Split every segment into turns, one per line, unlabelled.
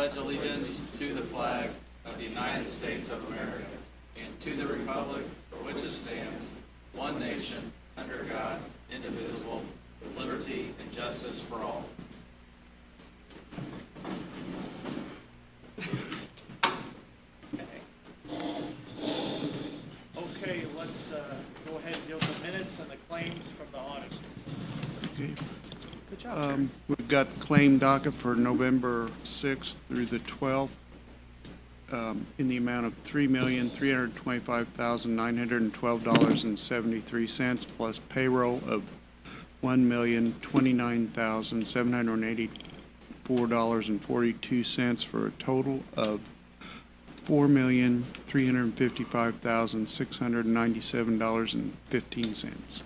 pledge allegiance to the flag of the United States of America and to the republic for which it stands, one nation, under God, indivisible, with liberty and justice for all.
Okay, let's go ahead and deal with the minutes and the claims from the audit.
Okay.
Good job.
We've got claim docket for November 6th through the 12th in the amount of $3,325,912.73 plus payroll of $1,029,784.42 for a total of $4,355,697.15.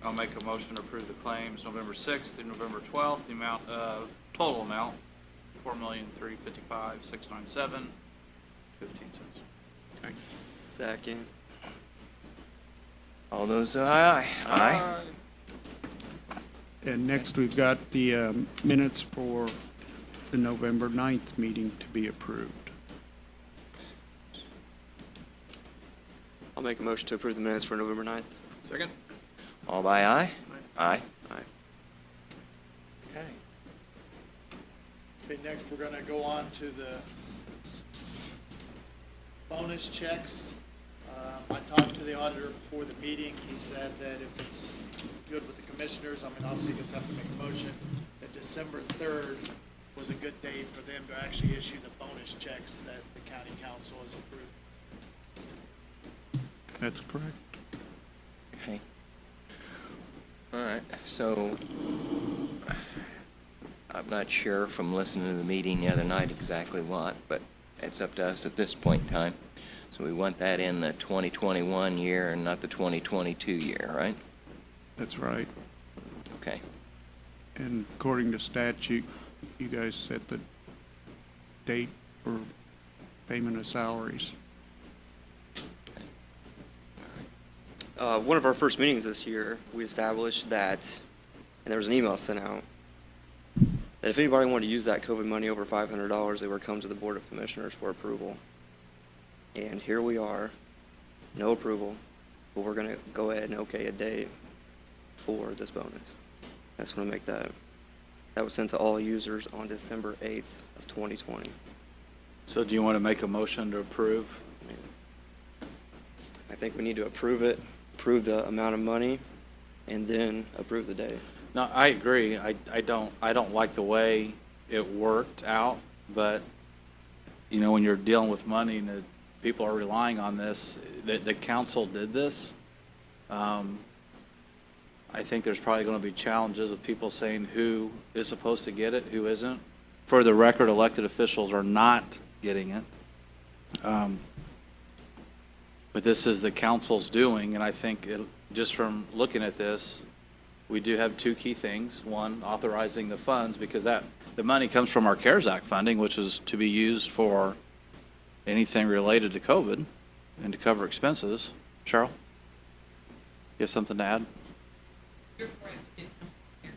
I'll make a motion to approve the claims November 6th through November 12th, the amount of, total amount, $4,355,697.15.
Second. All those say aye. Aye.
And next, we've got the minutes for the November 9th meeting to be approved.
I'll make a motion to approve the minutes for November 9th.
Second.
All by aye? Aye. Aye.
Okay. Okay, next we're gonna go on to the bonus checks. I talked to the auditor before the meeting. He said that if it's good with the commissioners, I mean, obviously you just have to make a motion, that December 3rd was a good day for them to actually issue the bonus checks that the county council has approved.
That's correct.
Okay. All right, so I'm not sure from listening to the meeting the other night exactly what, but it's up to us at this point in time. So we want that in the 2021 year and not the 2022 year, right?
That's right.
Okay.
And according to statute, you guys set the date for payment of salaries.
One of our first meetings this year, we established that, and there was an email sent out, that if anybody wanted to use that COVID money over $500, they would come to the Board of Commissioners for approval. And here we are, no approval, but we're going to go ahead and okay a date for this bonus. I just want to make that. That was sent to all users on December 8th of 2020.
So do you want to make a motion to approve?
I think we need to approve it, approve the amount of money, and then approve the date.
No, I agree. I don't like the way it worked out, but, you know, when you're dealing with money and people are relying on this, the council did this. I think there's probably going to be challenges with people saying who is supposed to get it, who isn't. For the record, elected officials are not getting it. But this is the council's doing, and I think just from looking at this, we do have two key things. One, authorizing the funds, because the money comes from our CARES Act funding, which is to be used for anything related to COVID and to cover expenses. Cheryl, you have something to add?
You're correct, it did come from here,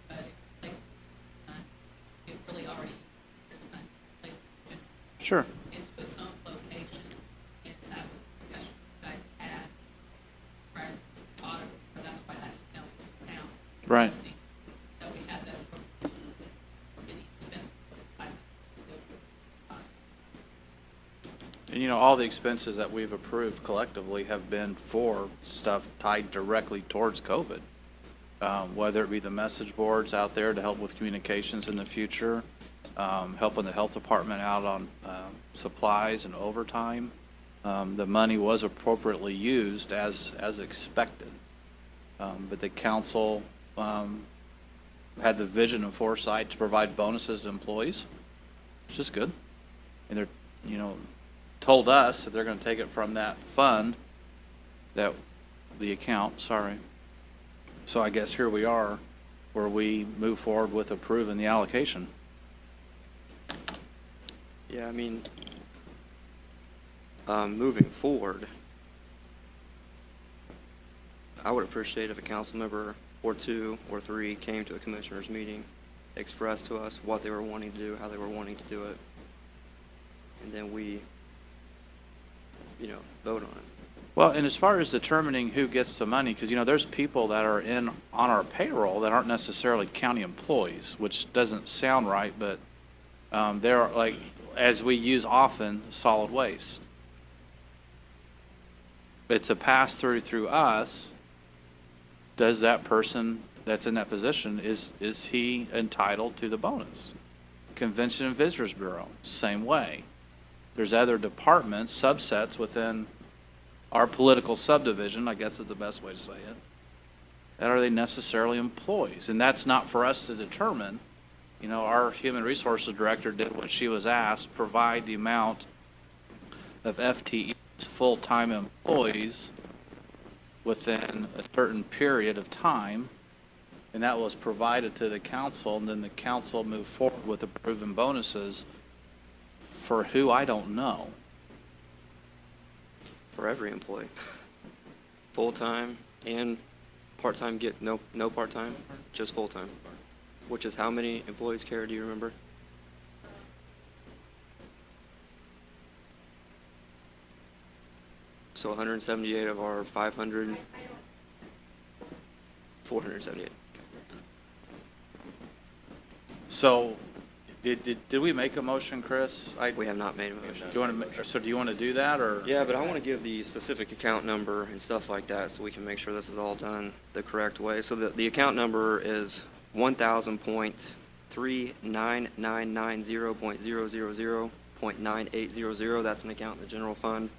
but it placed it really already placed it
Sure.
into its own location, and that was a discussion you guys had prior to the audit, so that's why that email was sent out.
Right.
So we had that appropriation for any expense for the $500 to go through the audit.
And, you know, all the expenses that we've approved collectively have been for stuff tied directly towards COVID. Whether it be the message boards out there to help with communications in the future, helping the health department out on supplies and overtime. The money was appropriately used as expected. But the council had the vision and foresight to provide bonuses to employees, which is good. And they're, you know, told us that they're going to take it from that fund, that the account, sorry. So I guess here we are, where we move forward with approving the allocation.
Yeah, I mean, moving forward, I would appreciate if a council member or two or three came to a commissioners meeting, expressed to us what they were wanting to do, how they were wanting to do it, and then we, vote on it.
Well, and as far as determining who gets the money, because, there's people that are on our payroll that aren't necessarily county employees, which doesn't sound right, but they're like, as we use often, solid waste. It's a pass-through through us. Does that person that's in that position, is he entitled to the bonus? Convention and Visitors Bureau, same way. There's other departments, subsets within our political subdivision, I guess is the best way to say it, that are they necessarily employees? And that's not for us to determine. Our Human Resources Director did what she was asked, provide the amount of FTEs, full-time employees, within a certain period of time, and that was provided to the council, and then the council moved forward with approving bonuses for who, I don't know.
For every employee. Full-time and part-time get no part-time, just full-time. Which is how many employees, Kara, do you remember? So 178 of our 500, 478.
So, did we make a motion, Chris?
We have not made a motion.
Do you want to do that, or?
Yeah, but I want to give the specific account number and stuff like that so we can make sure this is all done the correct way. So the account number is 1,000.3990.000.9800. That's an account in the general fund.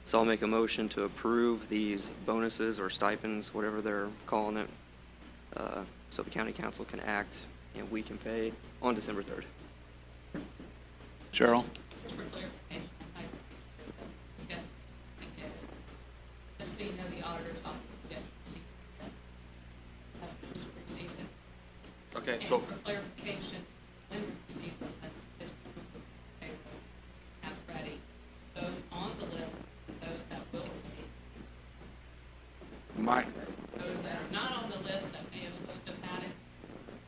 So I'll make a motion to approve these bonuses or stipends, whatever they're calling it, so the county council can act and we can pay on December 3rd.
Cheryl?
Just for clarification, I discussed it. Just so you know, the auditor's office will get receive it.
Okay,
And
so,
for clarification, when we receive them, as payroll, have ready, those on the list, those that will receive. Those that are not on the list that may have supposed to have had it,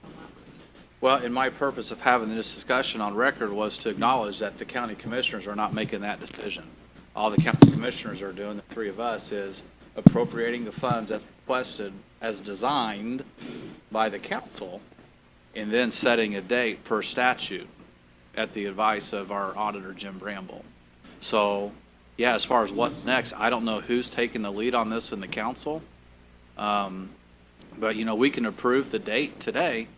will not receive it.
well, and my purpose of having this discussion on record was to acknowledge that the county commissioners are not making that decision. All the county commissioners are doing, the three of us, is appropriating the funds as requested, as designed by the council, and then setting a date per statute at the advice of our auditor, Jim Bramble. So, yeah, as far as what's next, I don't know who's taking the lead on this in the council. But, we can approve the date today,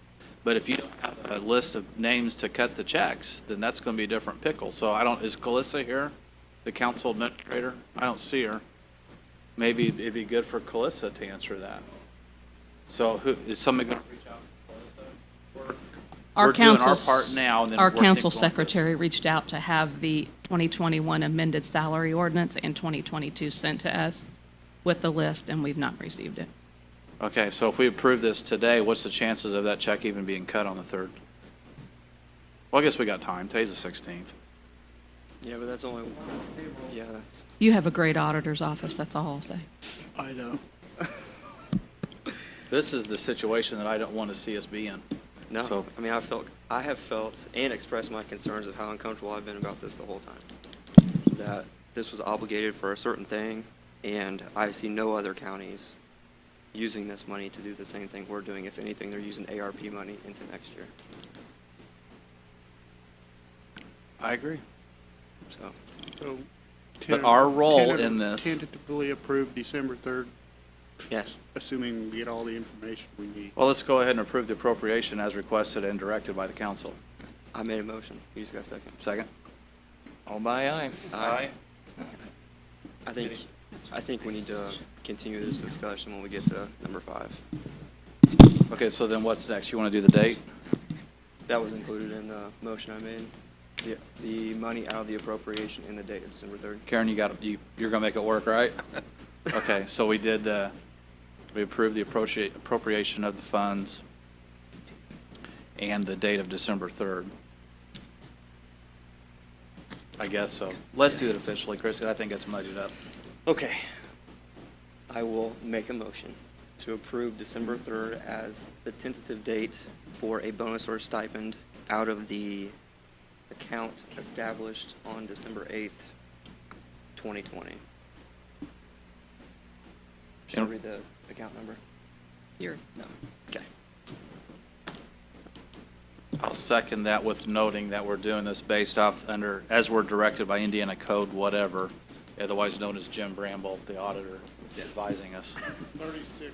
but if you don't have a list of names to cut the checks, then that's going to be a different pickle. So is Calissa here, the council administrator? I don't see her. Maybe it'd be good for Calissa to answer that. So is somebody going to reach out to Calissa? We're doing our part now, and then
Our
working
council
on this.
secretary reached out to have the 2021 amended salary ordinance and 2022 sent to us with the list, and we've not received it.
Okay, so if we approve this today, what's the chances of that check even being cut on the 3rd? Well, I guess we got time. Today's the 16th.
Yeah, but that's only, yeah, that's.
You have a great auditor's office, that's all I'll say.
I know.
This is the situation that I don't want to see us be in.
No,
So-
I mean, I have felt and expressed my concerns of how uncomfortable I've been about this the whole time. That this was obligated for a certain thing, and I see no other counties using this money to do the same thing we're doing. If anything, they're using ARP money into next year.
I agree.
So,
So.
But our role
tentative-
in this-
Tentatively approved December 3rd,
yes.
assuming we get all the information we need.
Well, let's go ahead and approve the appropriation as requested and directed by the council.
I made a motion. You just got a second.
Second?
All by aye.
Aye.
I think we need to continue this discussion when we get to number 5.
Okay, so then what's next? You want to do the date?
That was included in the motion I made. The money out of the appropriation in the date of December 3rd.
Karen, you're going to make it work, right? Okay, so we approved the appropriation of the funds and the date of December 3rd. I guess so. Let's do it officially, Chris, 'cause I think it's muddied up.
Okay. I will make a motion to approve December 3rd as the tentative date for a bonus or stipend out of the account established on December 8th, 2020. Should I read the account number?
You're,
No. Okay.
I'll second that with noting that we're doing this based off under, as we're directed by Indiana code, whatever, otherwise known as Jim Bramble, the auditor, advising us.
36-2-8-2.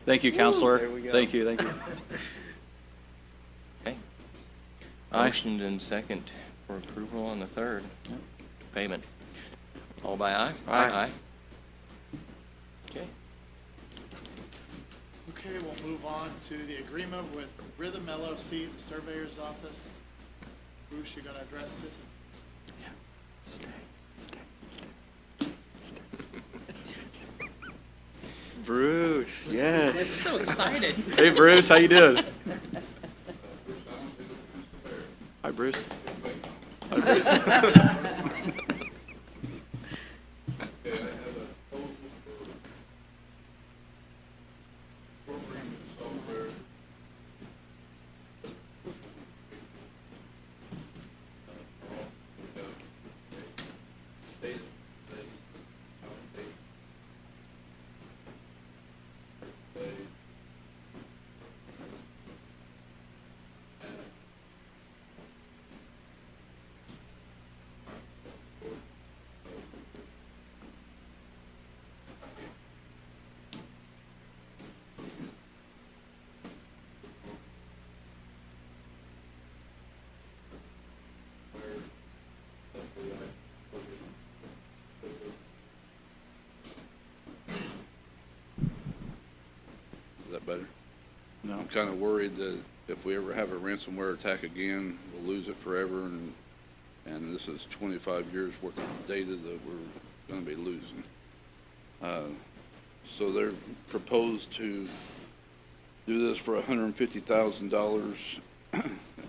Thank you, Counselor.
there we go.
Thank you, thank you.
Okay.
Aye.
Motioned and second for approval on the 3rd. Payment. All by aye?
Aye.
Okay.
Okay, we'll move on to the agreement with Rhythm LLC, the surveyor's office. Bruce, you gonna address this?
Bruce, yes.
so excited.
Hey, Bruce, how you doing? Hi, Bruce. Hi, Bruce.
Is that better?
No.
I'm kind of worried that if we ever have a ransomware attack again, we'll lose it forever, and this is 25 years worth of data that we're going to be losing. So they're proposed to do this for $150,000,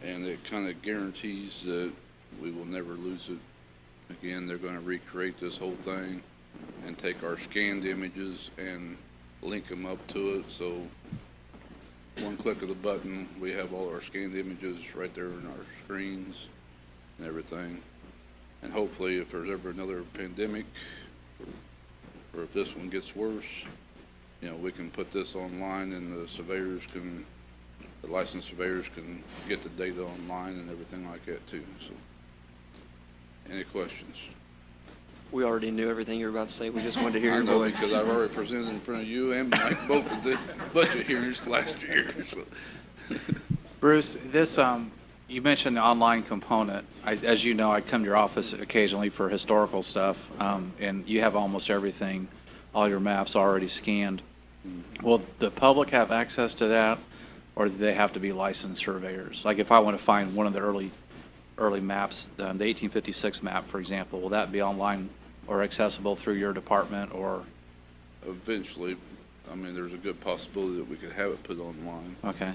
and it kind of guarantees that we will never lose it again. They're going to recreate this whole thing and take our scanned images and link them up to it, so one click of the button, we have all our scanned images right there in our screens and everything. And hopefully, if there's ever another pandemic, or if this one gets worse, you know, we can put this online and the licensed surveyors can get the data online and everything like that too, so. Any questions?
We already knew everything you were about to say. We just wanted to hear
I
your
know,
voice.
because I've already presented in front of you and Mike both of the budget hearings last year, so.
Bruce, this, you mentioned the online component. As you know, I come to your office occasionally for historical stuff, and you have almost everything, all your maps already scanned. Will the public have access to that, or do they have to be licensed surveyors? Like if I want to find one of the early maps, the 1856 map, for example, will that be online or accessible through your department, or?
Eventually, I mean, there's a good possibility that we could have it put online.
Okay,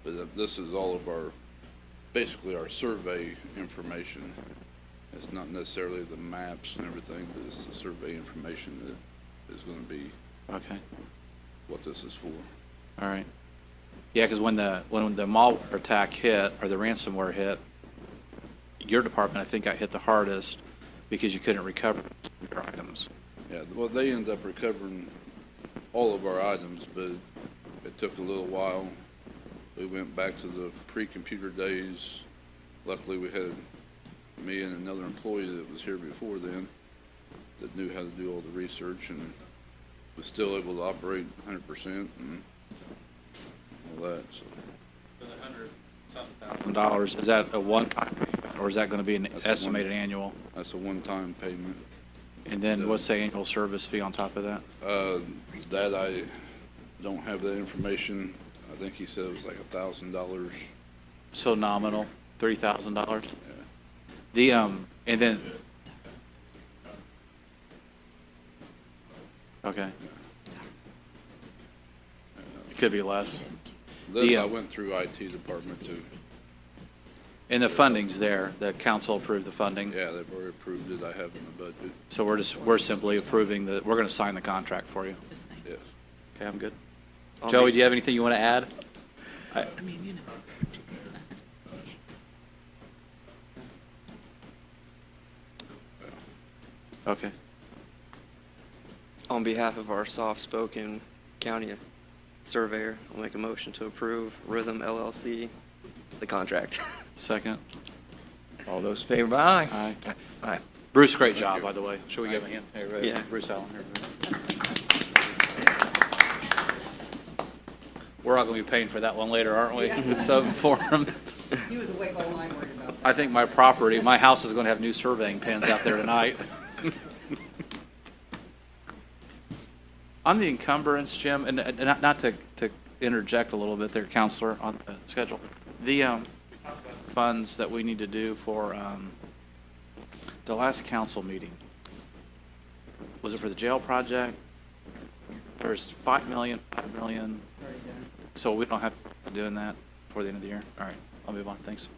But this is all of our, basically our survey information. It's not necessarily the maps and everything, but it's the survey information that is going to be
okay,
what this is for.
all right. Yeah, because when the malware attack hit, or the ransomware hit, your department, I think, got hit the hardest because you couldn't recover your items.
Yeah, well, they end up recovering all of our items, but it took a little while. We went back to the pre-computer days. Luckily, we had me and another employee that was here before then that knew how to do all the research and was still able to operate 100% and all that, so.
$100,000, is that a one-time payment, or is that going to be an
That's a
estimated annual?
That's a one-time payment.
And then what's the annual service fee on top of that?
That I don't have that information. I think he said it was like $1,000.
So nominal, $30,000?
Yeah.
The, and then, okay. It could be less.
This,
Yeah.
I went through IT department too.
And the funding's there. The council approved the funding.
Yeah, they've already approved it. I have it in the budget.
So we're simply approving we're going to sign the contract for you.
Just saying.
Yes.
Okay, I'm good.
I'll
Joey,
make-
do you have anything you want to add?
I mean, you know.
Okay.
On behalf of our soft-spoken county surveyor, I'll make a motion to approve Rhythm LLC, the contract.
Second.
All those in favor, aye?
Aye.
Aye.
Bruce, great job, by the way. Should we give him a hand? Hey,
Yeah.
Bruce Allen. Here, Bruce. We're all going to be paying for that one later, aren't we? It's something for him.
He was awake all night worried about that.
I think my house is going to have new surveying pens out there tonight. On the encumbrance, Jim, and not to interject a little bit there, Counselor, on the schedule, the funds that we need to do for the last council meeting, was it for the jail project? There's 5 million, 5 million,
It's already done.
so we don't have to be doing that before the end of the year? All right, I'll move on, thanks.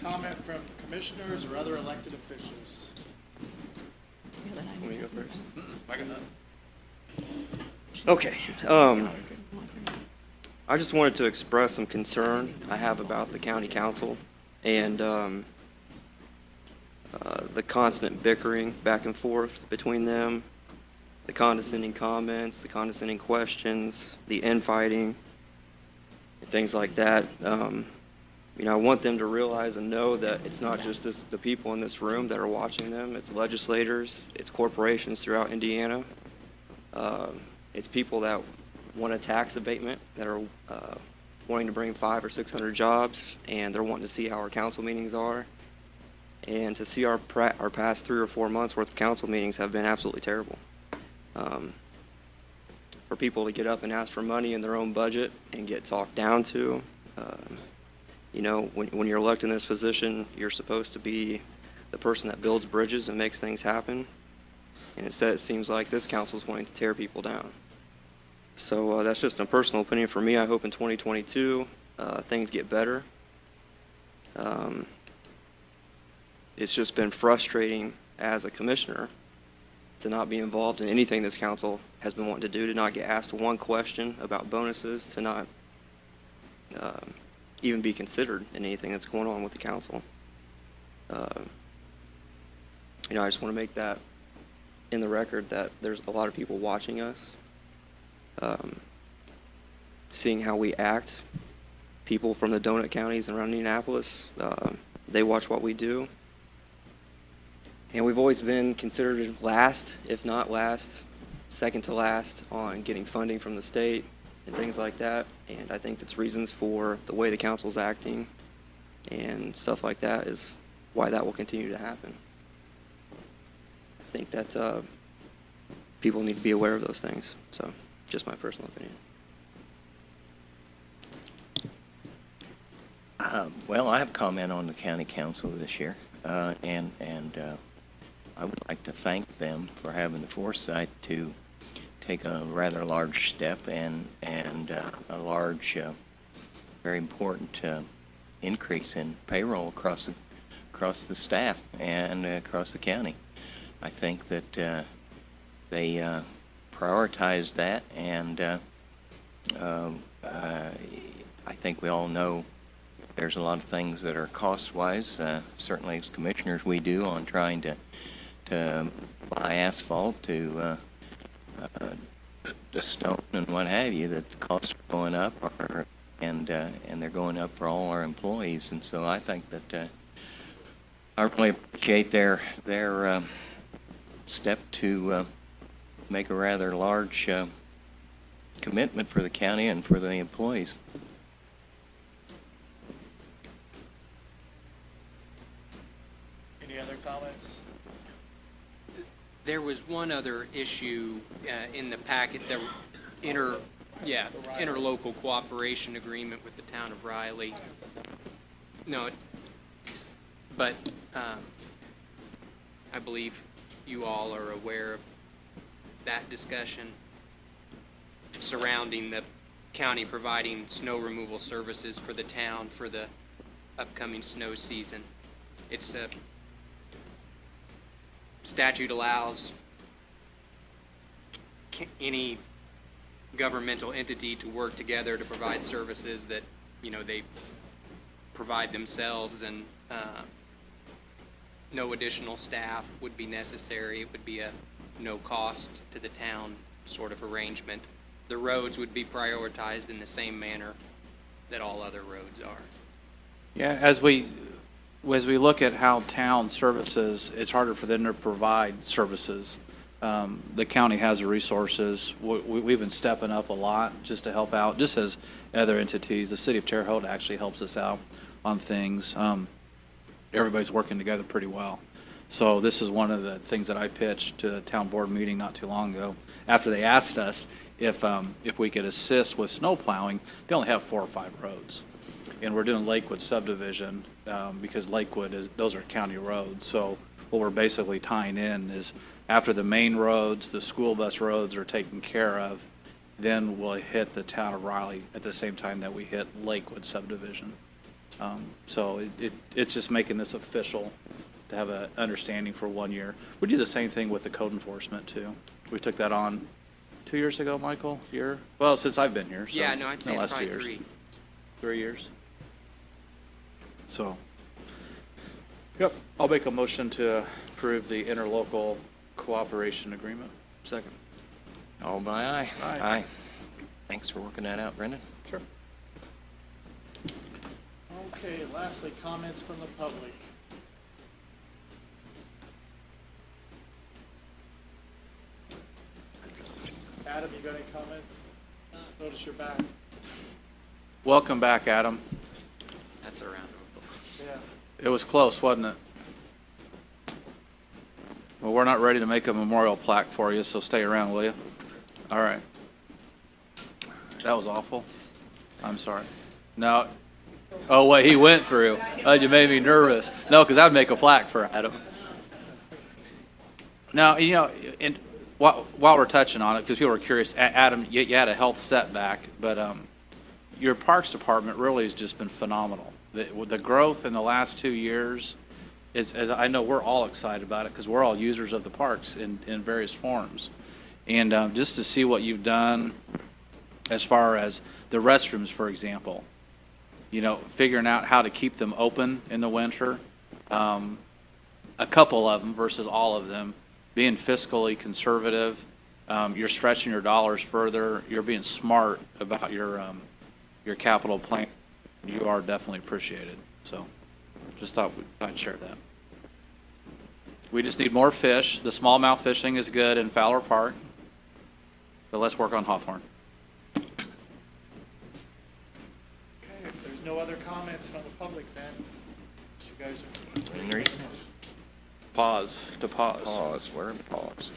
Comment from commissioners or other elected officials?
Let me go first.
I got that.
Okay. I just wanted to express some concern I have about the county council and the constant bickering back and forth between them, the condescending comments, the condescending questions, the infighting, and things like that. I want them to realize and know that it's not just the people in this room that are watching them. It's legislators, it's corporations throughout Indiana. It's people that want a tax abatement, that are wanting to bring 500 or 600 jobs, and they're wanting to see how our council meetings are. And to see our past 3 or 4 months worth of council meetings have been absolutely terrible. For people to get up and ask for money in their own budget and get talked down to, when you're elected in this position, you're supposed to be the person that builds bridges and makes things happen. And instead, it seems like this council is wanting to tear people down. So that's just a personal opinion for me. I hope in 2022 things get better. It's just been frustrating as a commissioner to not be involved in anything this council has been wanting to do, to not get asked one question about bonuses, to not even be considered in anything that's going on with the council. I just want to make that in the record that there's a lot of people watching us, seeing how we act. People from the donut counties around Indianapolis, they watch what we do. And we've always been considered last, if not last, second to last on getting funding from the state and things like that. And I think that's reasons for the way the council's acting and stuff like that is why that will continue to happen. I think that people need to be aware of those things. So, just my personal opinion.
Well, I have a comment on the county council this year, and I would like to thank them for having the foresight to take a rather large step and a large, very important increase in payroll across the staff and across the county. I think that they prioritized that, and I think we all know there's a lot of things that are cost-wise. Certainly, as commissioners, we do on trying to buy asphalt to stone and what have you. That the costs are going up, and they're going up for all our employees. And so I think that I really appreciate their step to make a rather large commitment for the county and for the employees.
Any other comments?
There was one other issue in the packet, the interlocal cooperation agreement with the town of Riley. No, but I believe you all are aware of that discussion surrounding the county providing snow removal services for the town for the upcoming snow season. It's a statute allows any governmental entity to work together to provide services that, they provide themselves, and no additional staff would be necessary. It would be a no cost to the town sort of arrangement. The roads would be prioritized in the same manner that all other roads are.
Yeah, as we look at how town services, it's harder for them to provide services. The county has the resources. We've been stepping up a lot just to help out, just as other entities. The city of Terre Haute actually helps us out on things. Everybody's working together pretty well. So this is one of the things that I pitched to a town board meeting not too long ago. After they asked us if we could assist with snow plowing, they only have 4 or 5 roads. And we're doing Lakewood subdivision because Lakewood those are county roads. So what we're basically tying in is after the main roads, the school bus roads are taken care of, then we'll hit the town of Riley at the same time that we hit Lakewood subdivision. So it's just making this official to have an understanding for 1 year. We do the same thing with the code enforcement too. We took that on 2 years ago, Michael? Well, since I've been here. So
Yeah, no, I'd say
the
it's
last 2
probably
years.
3.
3 years. So, yep, I'll make a motion to approve the interlocal cooperation agreement.
Second.
All by aye.
Aye.
Thanks for working that out, Brendan.
Sure.
Okay, lastly, comments from the public. Adam, you got any comments? Notice you're back.
Welcome back, Adam.
That's a round of applause.
Yeah.
It was close, wasn't it? Well, we're not ready to make a memorial plaque for you, so stay around, will you? All right. That was awful. I'm sorry. No. Oh, wait, he went through. Oh, you made me nervous. No, because I'd make a plaque for Adam. Now, and while we're touching on it, because people are curious, Adam, you had a health setback, but your Parks Department really has just been phenomenal. The growth in the last 2 years is, as I know we're all excited about it because we're all users of the parks in various forms. And just to see what you've done as far as the restrooms, for example, figuring out how to keep them open in the winter, a couple of them versus all of them, being fiscally conservative, you're stretching your dollars further, you're being smart about your capital plan. You are definitely appreciated. So just thought I'd share that. We just need more fish. The smallmouth fishing is good in Fowler Park, but let's work on Hawthorne.
Okay, if there's no other comments from the public, then you guys are.
In recess.
Pause.
Pause. We're in pause.